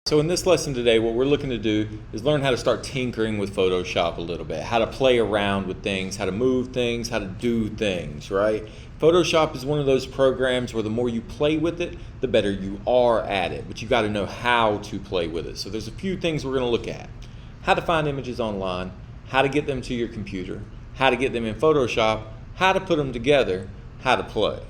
So in this lesson today, what we're looking to do is learn how to start tinkering with Photoshop a little bit, how to play around with things, how to move things, how to do things, right? Photoshop is one of those programs where the more you play with it, the better you are at it, but you got to know how to play with it. So there's a few things we're going to look at. How to find images online, how to get them to your computer, how to get them in Photoshop, how to put them together, how to play,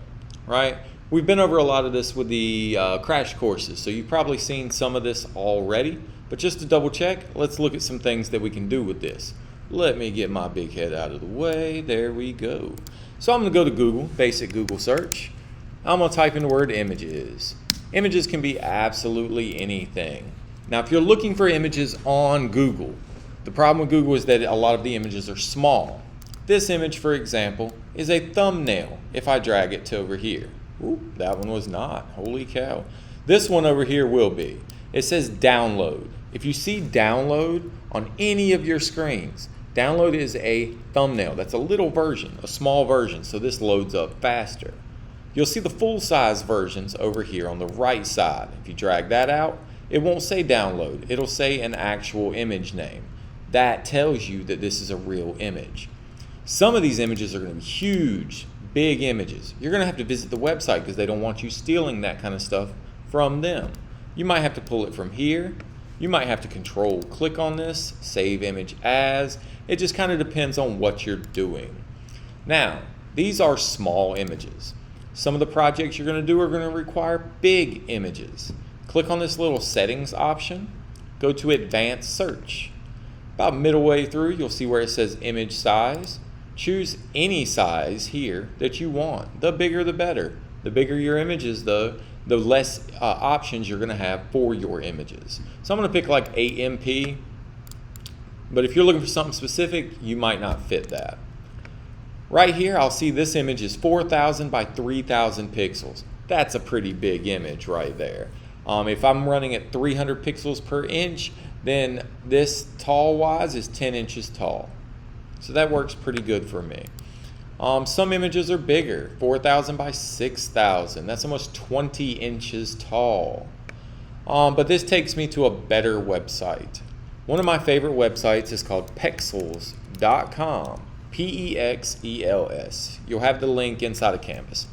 right? We've been over a lot of this with the crash courses, so you've probably seen some of this already, but just to double check, let's look at some things that we can do with this. Let me get my big head out of the way. There we go. So I'm going to go to Google, basic Google search. I'm going to type in the word images. Images can be absolutely anything. Now, if you're looking for images on Google, the problem with Google is that a lot of the images are small. This image, for example, is a thumbnail if I drag it to over here. Ooh, that one was not. Holy cow. This one over here will be. It says download. If you see download on any of your screens, download is a thumbnail. That's a little version, a small version, so this loads up faster. You'll see the full-size versions over here on the right side. If you drag that out, it won't say download. It'll say an actual image name. That tells you that this is a real image. Some of these images are going to be huge, big images. You're going to have to visit the website because they don't want you stealing that kind of stuff from them. You might have to pull it from here. You might have to control click on this, save image as. It just kind of depends on what you're doing. Now, these are small images. Some of the projects you're going to do are going to require big images. Click on this little settings option. Go to advanced search. About midway through, you'll see where it says image size. Choose any size here that you want. The bigger the better. The bigger your images, the less options you're going to have for your images. So I'm going to pick like 8 MP, but if you're looking for something specific, you might not fit that. Right here, I'll see this image is 4,000 by 3,000 pixels. That's a pretty big image right there. If I'm running at 300 pixels per inch, then this tall-wise is 10 inches tall. So that works pretty good for me. Some images are bigger, 4,000 by 6,000. That's almost 20 inches tall. But this takes me to a better website. One of my favorite websites is called pexels.com, P-E-X-E-L-S. You'll have the link inside of Canvas.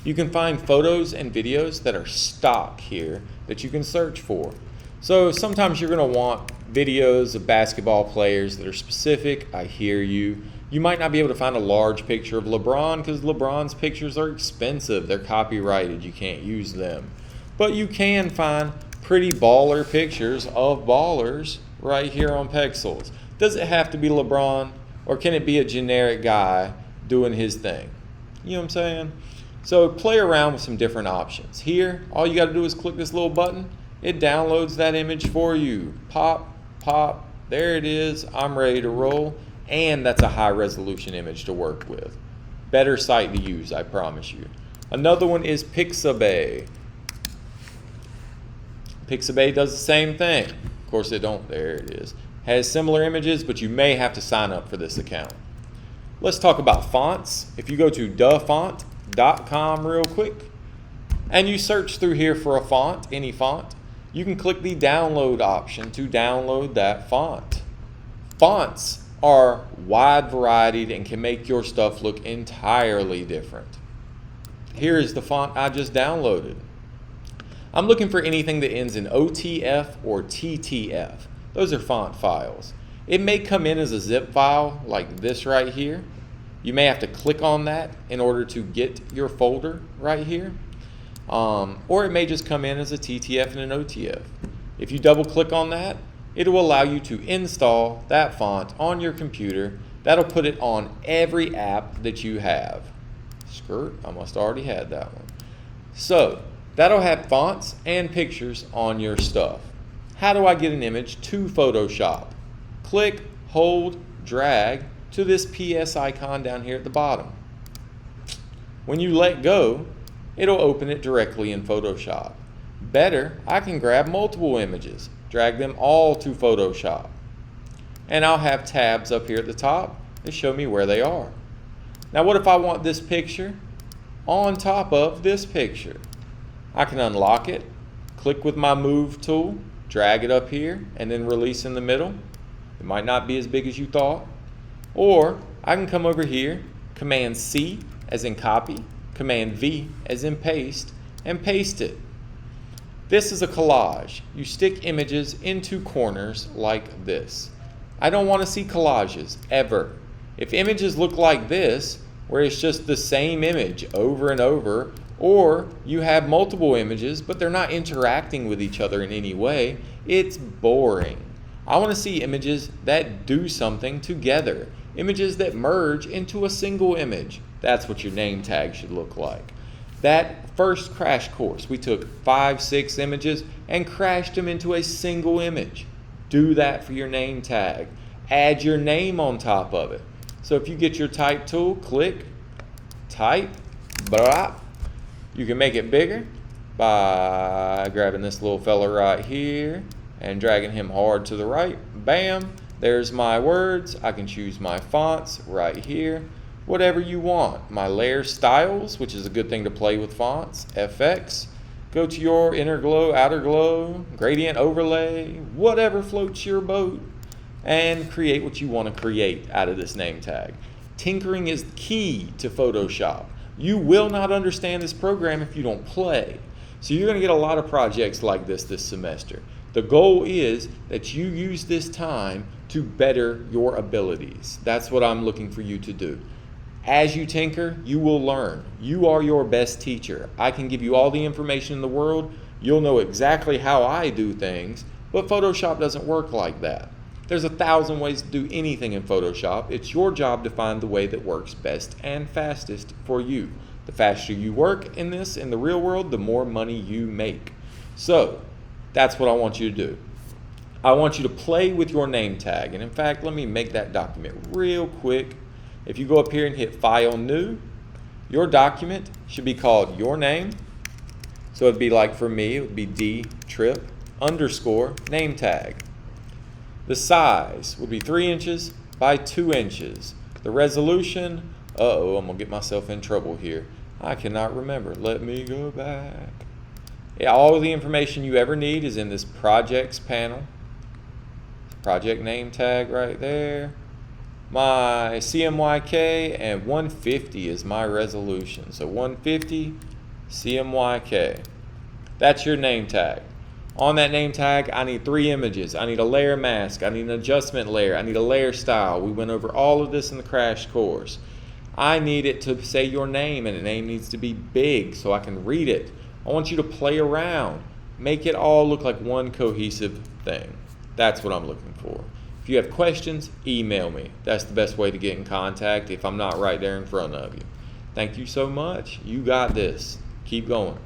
You can find photos and videos that are stock here that you can search for. So sometimes you're going to want videos of basketball players that are specific. I hear you. You might not be able to find a large picture of LeBron because LeBron's pictures are expensive. They're copyrighted. You can't use them. But you can find pretty baller pictures of ballers right here on Pexels. Does it have to be LeBron, or can it be a generic guy doing his thing? You know what I'm saying? So play around with some different options. Here, all you got to do is click this little button. It downloads that image for you. Pop, pop, there it is. I'm ready to roll. And that's a high resolution image to work with. Better site to use, I promise you. Another one is Pixabay. Pixabay does the same thing. Of course it don't, there it is. Has similar images, but you may have to sign up for this account. Let's talk about fonts. If you go to dafont.com real quick, and you search through here for a font, any font, you can click the download option to download that font. Fonts are wide varied and can make your stuff look entirely different. Here is the font I just downloaded. I'm looking for anything that ends in OTF or TTF. Those are font files. It may come in as a zip file like this right here. You may have to click on that in order to get your folder right here. Or it may just come in as a TTF and an OTF. If you double click on that, it will allow you to install that font on your computer. That'll put it on every app that you have. Skirt, I must already had that one. So that'll have fonts and pictures on your stuff. How do I get an image to Photoshop? Click, hold, drag to this PS icon down here at the bottom. When you let go, it'll open it directly in Photoshop. Better, I can grab multiple images, drag them all to Photoshop. And I'll have tabs up here at the top that show me where they are. Now what if I want this picture on top of this picture? I can unlock it, click with my move tool, drag it up here, and then release in the middle. It might not be as big as you thought. Or I can come over here, Command C as in copy, Command V as in paste, and paste it. This is a collage. You stick images into corners like this. I don't want to see collages, ever. If images look like this, where it's just the same image over and over, or you have multiple images, but they're not interacting with each other in any way, it's boring. I want to see images that do something together. Images that merge into a single image. That's what your name tag should look like. That first crash course, we took 5, 6 images and crashed them into a single image. Do that for your name tag. Add your name on top of it. So if you get your type tool, click, type, blah. You can make it bigger by grabbing this little fella right here and dragging him hard to the right. Bam, there's my words. I can choose my fonts right here. Whatever you want. My layer styles, which is a good thing to play with fonts, FX. Go to your inner glow, outer glow, gradient overlay, whatever floats your boat, and create what you want to create out of this name tag. Tinkering is key to Photoshop. You will not understand this program if you don't play. So you're going to get a lot of projects like this semester. The goal is that you use this time to better your abilities. That's what I'm looking for you to do. As you tinker, you will learn. You are your best teacher. I can give you all the information in the world. You'll know exactly how I do things, but Photoshop doesn't work like that. There's 1,000 ways to do anything in Photoshop. It's your job to find the way that works best and fastest for you. The faster you work in this, in the real world, the more money you make. So, that's what I want you to do. I want you to play with your name tag. And in fact, let me make that document real quick. If you go up here and hit File, New, your document should be called Your Name. So it'd be like for me, it would be D__ name tag. The size would be 3 inches by 2 inches. The resolution, I'm gonna get myself in trouble here. I cannot remember. Let me go back. Yeah, all the information you ever need is in this projects panel. Project name tag right there. My CMYK and 150 is my resolution. So 150 CMYK. That's your name tag. On that name tag, I need 3 images. I need a layer mask. I need an adjustment layer. I need a layer style. We went over all of this in the crash course. I need it to say your name, and the name needs to be big so I can read it. I want you to play around. Make it all look like one cohesive thing. That's what I'm looking for. If you have questions, email me. That's the best way to get in contact if I'm not right there in front of you. Thank you so much. You got this. Keep going.